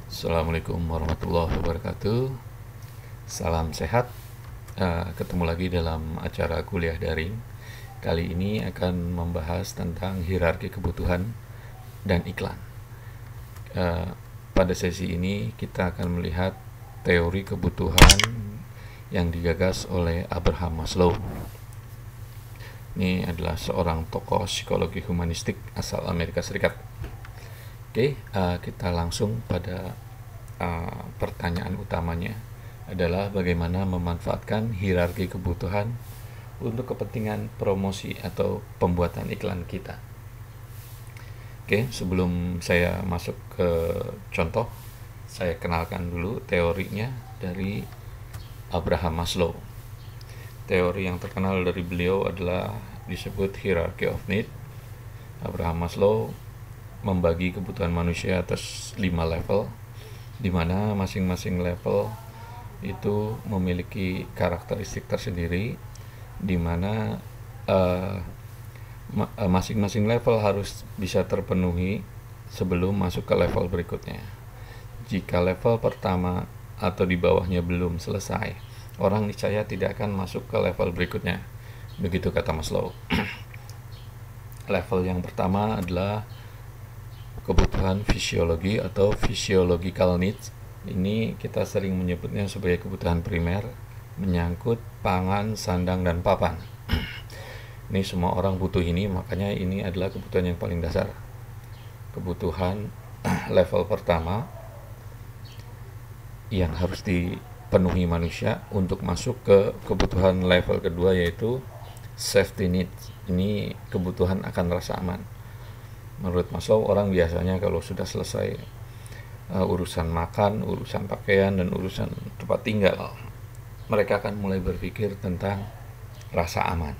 Assalamualaikum warahmatullahi wabarakatuh. Salam sehat. Ketemu lagi dalam acara kuliah daring. Kali ini akan membahas tentang hierarki kebutuhan dan iklan. Pada sesi ini kita akan melihat teori kebutuhan yang digagas oleh Abraham Maslow. Ini adalah seorang tokoh psikologi humanistik asal Amerika Serikat. Oke, kita langsung pada pertanyaan utamanya adalah bagaimana memanfaatkan hierarki kebutuhan untuk kepentingan promosi atau pembuatan iklan kita. Oke, sebelum saya masuk ke contoh, saya kenalkan dulu teorinya dari Abraham Maslow. Teori yang terkenal dari beliau adalah disebut hierarchy of need. Abraham Maslow membagi kebutuhan manusia atas 5 level, di mana masing-masing level itu memiliki karakteristik tersendiri, di mana masing-masing level harus bisa terpenuhi sebelum masuk ke level berikutnya. Jika level pertama atau di bawahnya belum selesai, orang niscaya tidak akan masuk ke level berikutnya. Begitu kata Maslow. Level yang pertama adalah kebutuhan fisiologi atau physiological needs. Ini kita sering menyebutnya sebagai kebutuhan primer, menyangkut pangan, sandang, dan papan. Ini semua orang butuh ini, makanya ini adalah kebutuhan yang paling dasar. Kebutuhan level pertama yang harus dipenuhi manusia untuk masuk ke kebutuhan level kedua, yaitu safety needs. Ini kebutuhan akan rasa aman. Menurut Maslow, orang biasanya kalau sudah selesai urusan makan, urusan pakaian, dan urusan tempat tinggal, mereka akan mulai berpikir tentang rasa aman.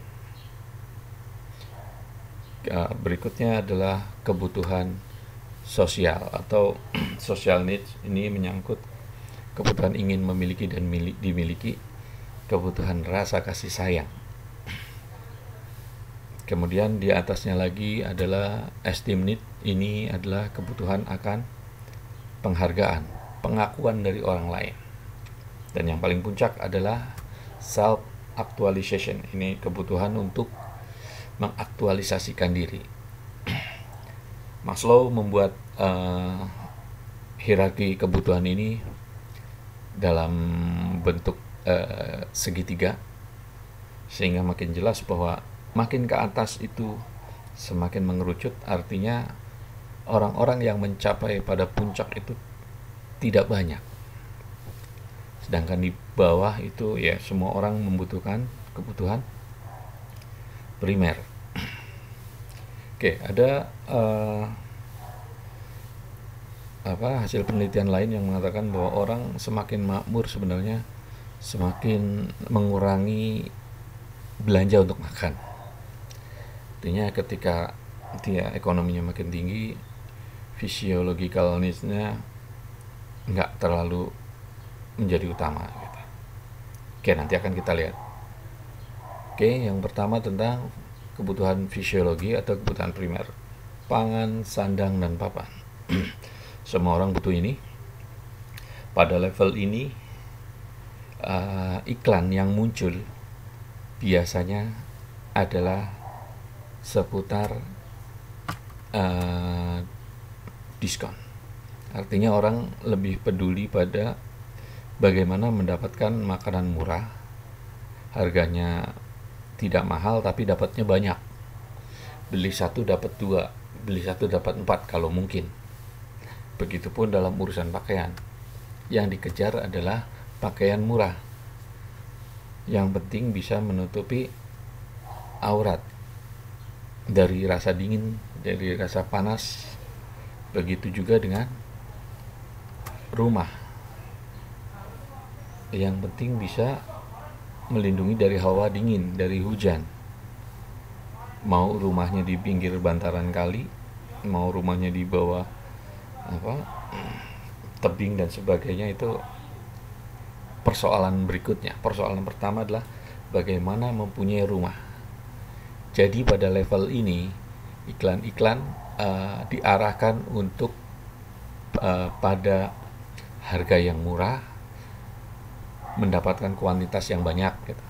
Berikutnya adalah kebutuhan sosial atau social needs. Ini menyangkut kebutuhan ingin memiliki dan dimiliki, kebutuhan rasa kasih sayang. Kemudian di atasnya lagi adalah esteem need. Ini adalah kebutuhan akan penghargaan, pengakuan dari orang lain. Dan yang paling puncak adalah self actualization. Ini kebutuhan untuk mengaktualisasikan diri. Maslow membuat hierarki kebutuhan ini dalam bentuk segitiga, sehingga makin jelas bahwa makin ke atas itu semakin mengerucut. Artinya orang-orang yang mencapai pada puncak itu tidak banyak, sedangkan di bawah itu ya semua orang membutuhkan kebutuhan primer. Oke, ada hasil penelitian lain yang mengatakan bahwa orang semakin makmur sebenarnya semakin mengurangi belanja untuk makan. Artinya ketika dia ekonominya makin tinggi, physiological needs-nya nggak terlalu menjadi utama gitu. Oke, nanti akan kita lihat. Oke, yang pertama tentang kebutuhan fisiologi atau kebutuhan primer, pangan, sandang, dan papan. Semua orang butuh ini. Pada level ini iklan yang muncul biasanya adalah seputar diskon. Artinya orang lebih peduli pada bagaimana mendapatkan makanan murah, harganya tidak mahal tapi dapatnya banyak. Beli satu dapat dua, beli satu dapat 4 kalau mungkin. Begitupun dalam urusan pakaian. Yang dikejar adalah pakaian murah, yang penting bisa menutupi aurat dari rasa dingin, dari rasa panas. Begitu juga dengan rumah, yang penting bisa melindungi dari hawa dingin, dari hujan. Mau rumahnya di pinggir bantaran kali, mau rumahnya di bawah tebing dan sebagainya, itu persoalan berikutnya. Persoalan pertama adalah bagaimana mempunyai rumah. Jadi pada level ini iklan-iklan diarahkan untuk pada harga yang murah, mendapatkan kuantitas yang banyak gitu.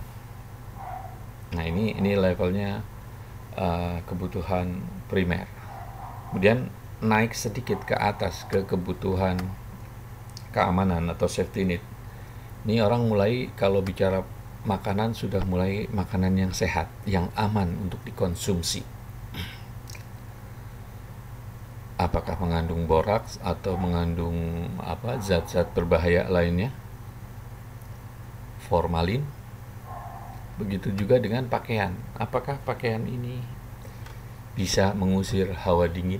Nah, ini levelnya kebutuhan primer. Kemudian naik sedikit ke atas ke kebutuhan keamanan atau safety need. Ini orang mulai kalau bicara makanan sudah mulai makanan yang sehat, yang aman untuk dikonsumsi. Apakah mengandung boraks atau mengandung zat-zat berbahaya lainnya? Formalin. Begitu juga dengan pakaian. Apakah pakaian ini bisa mengusir hawa dingin?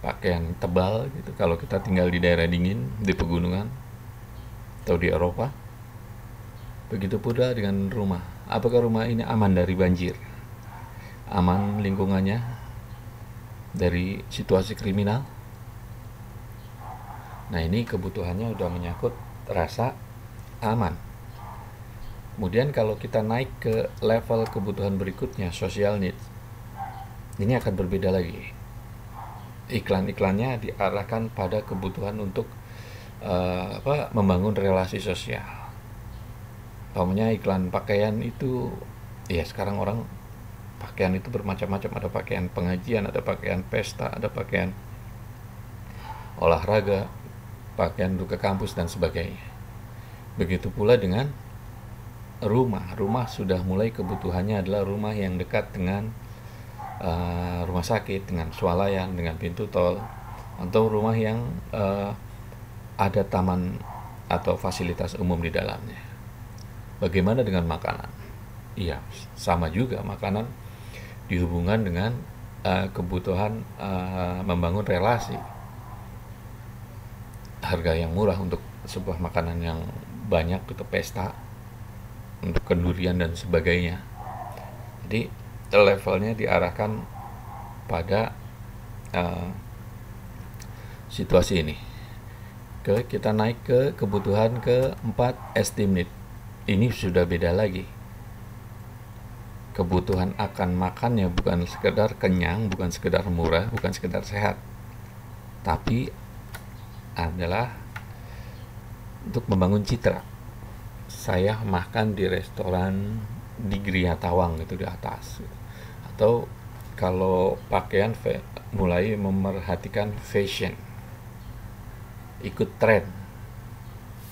Pakaian tebal gitu kalau kita tinggal di daerah dingin, di pegunungan atau di Eropa. Begitu pula dengan rumah. Apakah rumah ini aman dari banjir? Aman lingkungannya dari situasi kriminal? Nah, ini kebutuhannya udah menyangkut rasa aman. Kemudian kalau kita naik ke level kebutuhan berikutnya, social needs, ini akan berbeda lagi. Iklan-iklannya diarahkan pada kebutuhan untuk membangun relasi sosial. Umpamanya iklan pakaian itu, ya sekarang orang pakaian itu bermacam-macam. Ada pakaian pengajian, ada pakaian pesta, ada pakaian olahraga, pakaian untuk ke kampus dan sebagainya. Begitu pula dengan rumah sudah mulai kebutuhannya adalah rumah yang dekat dengan rumah sakit, dengan swalayan, dengan pintu tol, atau rumah yang ada taman atau fasilitas umum di dalamnya. Bagaimana dengan makanan? Iya, sama juga makanan dihubungkan dengan kebutuhan membangun relasi. Harga yang murah untuk sebuah makanan yang banyak, untuk pesta, untuk kendurian dan sebagainya. Jadi levelnya diarahkan pada situasi ini. Kita naik ke kebutuhan keempat, esteem need. Ini sudah beda lagi. Kebutuhan akan makannya bukan sekedar kenyang, bukan sekedar murah, bukan sekedar sehat, tapi adalah untuk membangun citra. Saya makan di restoran di Gria Tawang itu di atas, atau kalau pakaian mulai memerhatikan fashion, ikut tren.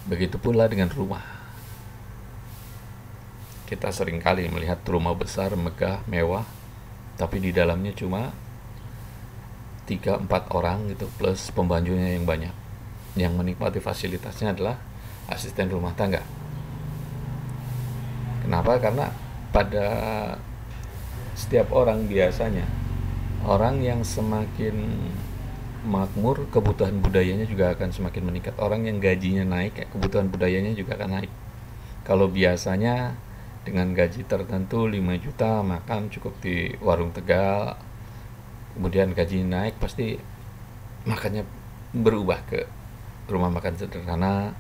Begitu pula dengan rumah. Kita seringkali melihat rumah besar, megah, mewah, tapi di dalamnya cuma 3-4 orang gitu, plus pembantunya yang banyak. Yang menikmati fasilitasnya adalah asisten rumah tangga. Kenapa? Karena pada setiap orang biasanya, orang yang semakin makmur, kebutuhan budayanya juga akan semakin meningkat. Orang yang gajinya naik, kebutuhan budayanya juga akan naik. Kalau biasanya dengan gaji tertentu 5 juta makan cukup di warung Tegal, kemudian gaji naik pasti makannya berubah ke rumah makan sederhana.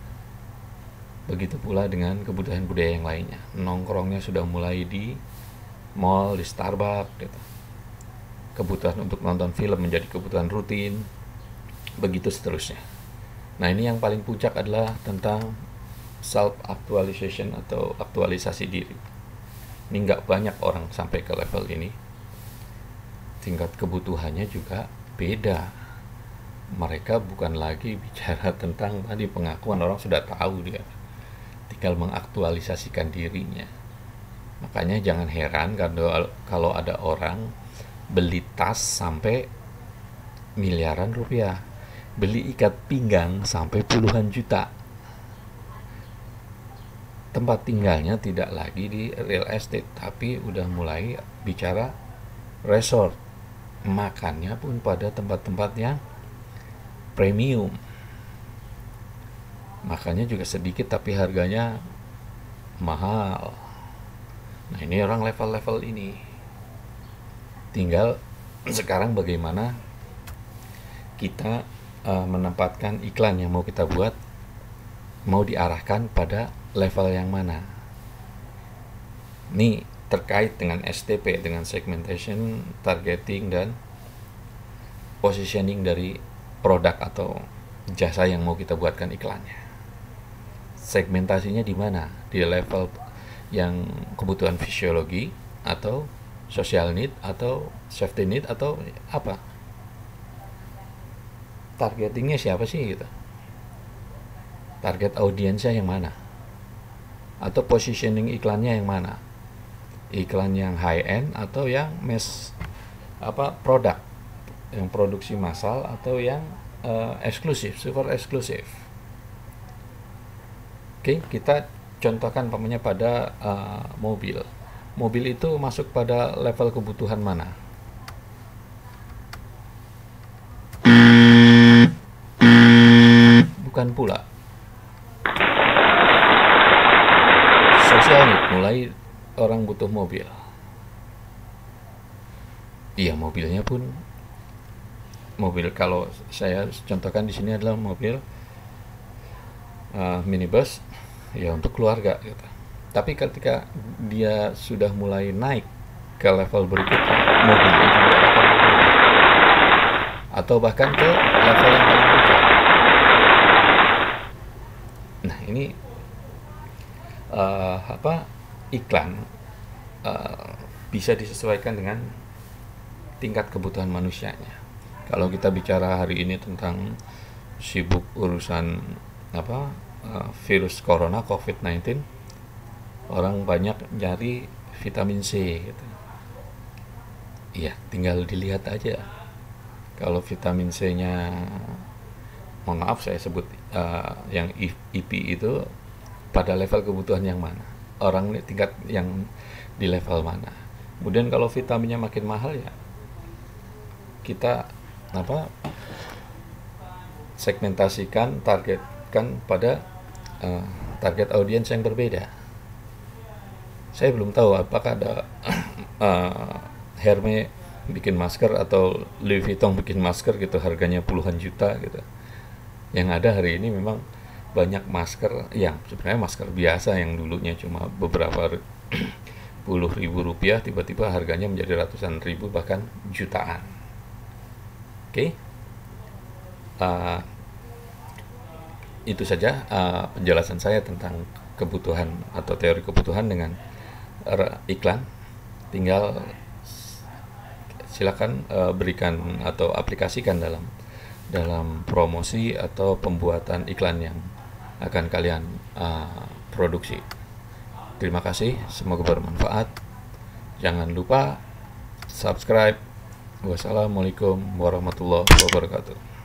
Begitu pula dengan kebutuhan budaya yang lainnya. Nongkrongnya sudah mulai di mall, di Starbucks gitu. Kebutuhan untuk nonton film menjadi kebutuhan rutin. Begitu seterusnya. Nah, ini yang paling puncak adalah tentang self-actualization atau aktualisasi diri. Ini nggak banyak orang sampai ke level ini. Tingkat kebutuhannya juga beda. Mereka bukan lagi bicara tentang tadi pengakuan, orang sudah tahu dia. Tinggal mengaktualisasikan dirinya. Makanya jangan heran kalau ada orang beli tas sampai miliaran rupiah, beli ikat pinggang sampai puluhan juta. Tempat tinggalnya tidak lagi di real estate, tapi udah mulai bicara resort. Makannya pun pada tempat-tempat yang premium. Makannya juga sedikit tapi harganya mahal. Nah, ini orang level-level ini. Tinggal sekarang bagaimana kita menempatkan iklan yang mau kita buat, mau diarahkan pada level yang mana. Ini terkait dengan STP, dengan segmentation, targeting, dan positioning dari produk atau jasa yang mau kita buatkan iklannya. Segmentasinya di mana? Di level yang kebutuhan fisiologi atau social need atau safety need atau apa? Targetingnya siapa sih gitu? Target audiensnya yang mana? Atau positioning iklannya yang mana? Iklan yang high end atau yang produk yang produksi massal atau yang eksklusif, super eksklusif. Oke, kita contohkan pamannya pada mobil. Mobil itu masuk pada level kebutuhan mana? Bukan pula. Social need, mulai orang butuh mobil. Iya, mobilnya pun mobil, kalau saya contohkan di sini adalah mobil minibus ya untuk keluarga gitu. Tapi ketika dia sudah mulai naik ke level berikutnya, mobilnya juga akan berbeda, atau bahkan ke level yang paling puncak. Nah, ini iklan bisa disesuaikan dengan tingkat kebutuhan manusianya. Kalau kita bicara hari ini tentang sibuk urusan virus corona COVID-19, orang banyak nyari vitamin C gitu. Iya, tinggal dilihat aja. Kalau vitamin C-nya, mohon maaf saya sebut yang IP itu pada level kebutuhan yang mana? Orang tingkat yang di level mana? Kemudian kalau vitaminnya makin mahal ya kita segmentasikan, targetkan pada target audiens yang berbeda. Saya belum tahu apakah ada Hermes bikin masker atau Louis Vuitton bikin masker gitu harganya puluhan juta gitu. Yang ada hari ini memang banyak masker yang sebenarnya masker biasa yang dulunya cuma beberapa puluh ribu rupiah, tiba-tiba harganya menjadi ratusan ribu bahkan jutaan. Oke. Itu saja penjelasan saya tentang kebutuhan atau teori kebutuhan dengan iklan. Tinggal silakan berikan atau aplikasikan dalam promosi atau pembuatan iklan yang akan kalian produksi. Terima kasih, semoga bermanfaat. Jangan lupa subscribe. Wassalamualaikum warahmatullahi wabarakatuh.